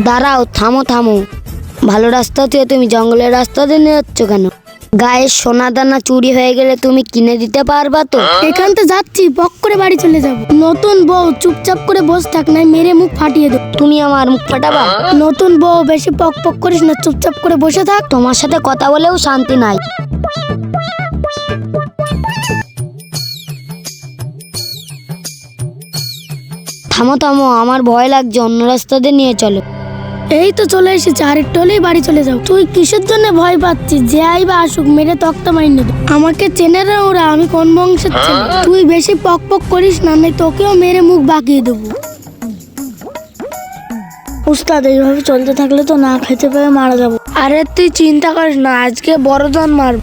দাঁড়াও, থামো থামো। ভালো রাস্তা থেকে তুমি জঙ্গলের রাস্তা দিয়ে নিয়ে যাচ্ছ কেন? গায়ের সোনা দানা চুরি হয়ে গেলে তুমি কিনে দিতে পারবা তো? এখান থেকে যাচ্ছি, পক করে বাড়ি চলে যাব। নতুন বউ চুপচাপ করে বসে থাক, নাই মেরে মুখ ফাটিয়ে দেব। তুমি আমার মুখ ফাটাবা? নতুন বউ বেশি পক পক করিস না, চুপচাপ করে বসে থাক। তোমার সাথে কথা বলেও শান্তি নাই। থামো থামো, আমার ভয় লাগছে, অন্য রাস্তা দিয়ে নিয়ে চলো। এই তো চলে এসেছি, আর একটু হলেই বাড়ি চলে যাও। তুই কিসের জন্য ভয় পাচ্ছিস? যে আইবা আসুক, মেরে তক্তা মাইনে দেব। আমাকে চেনে না ওরা, আমি কোন বংশের ছেলে। তুই বেশি পক পক করিস না, নাই তোকেও মেরে মুখ বাঁকিয়ে দেবো। উস্তাদ, এইভাবে চলতে থাকলে তো না খেতে পেয়ে মারা যাবো। আরে তুই চিন্তা করিস না, আজকে বড় দান মারব।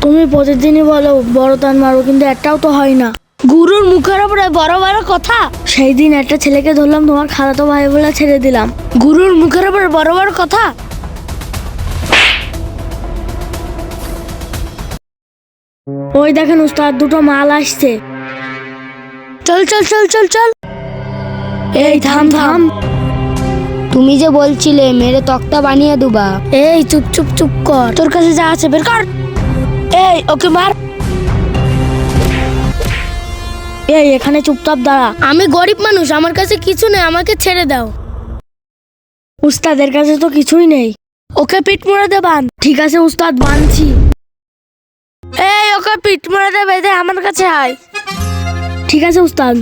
তুমি প্রতিদিনই বলো বড় দান মারবো, কিন্তু একটাও তো হয় না। গুরুর মুখের উপরে বড় বড় কথা। সেই দিন একটা ছেলেকে ধরলাম, তোমার খালাতো ভাই বলে ছেড়ে দিলাম। গুরুর মুখের উপরে বড় বড় কথা। ওই দেখেন উস্তাদ, দুটো মাল আসছে। চল চল চল চল চল। এই থাম থাম। তুমি যে বলছিলে মেরে তক্তা বানিয়ে দুবা। এই চুপ চুপ চুপ কর, তোর কাছে যা আছে বের কর। এই ওকে মার। এই এখানে চুপচাপ দাঁড়া। আমি গরিব মানুষ, আমার কাছে কিছু নেই, আমাকে ছেড়ে দাও। উস্তাদের কাছে তো কিছুই নেই। ওকে পিঠ মুড়ে দে বান। ঠিক আছে উস্তাদ, বানছি। এই ওকে পিঠ মুড়ে দে বেঁধে আমার কাছে আয়। ঠিক আছে উস্তাদ।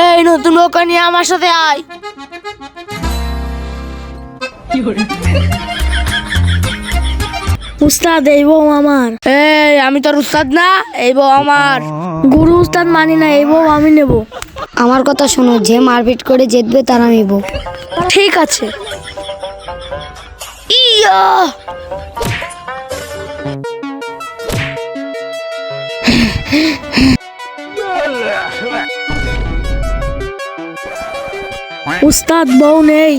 এই নতুন নৌকা নিয়ে আমার সাথে আয়। উস্তাদ, এই বউ আমার। এই আমি তোর উস্তাদ না, এই বউ আমার। গুরু উস্তাদ মানি না, এই বউ আমি নেব। আমার কথা শোনো, যে মারপিট করে জিতবে তার আমি বউ। ঠিক আছে। ইয়া উস্তাদ, বউ নেই।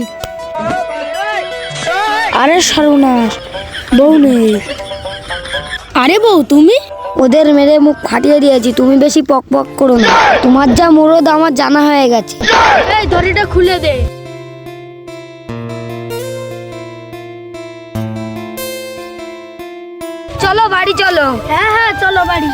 আরে সর্বনাশ, বউ নেই। আরে বউ তুমি? ওদের মেরে মুখ ফাটিয়ে দিয়েছি, তুমি বেশি পক পক করো না। তোমার যা মুরদ আমার জানা হয়ে গেছে। এই দড়িটা খুলে দে। চলো বাড়ি চলো। হ্যাঁ হ্যাঁ চলো বাড়ি।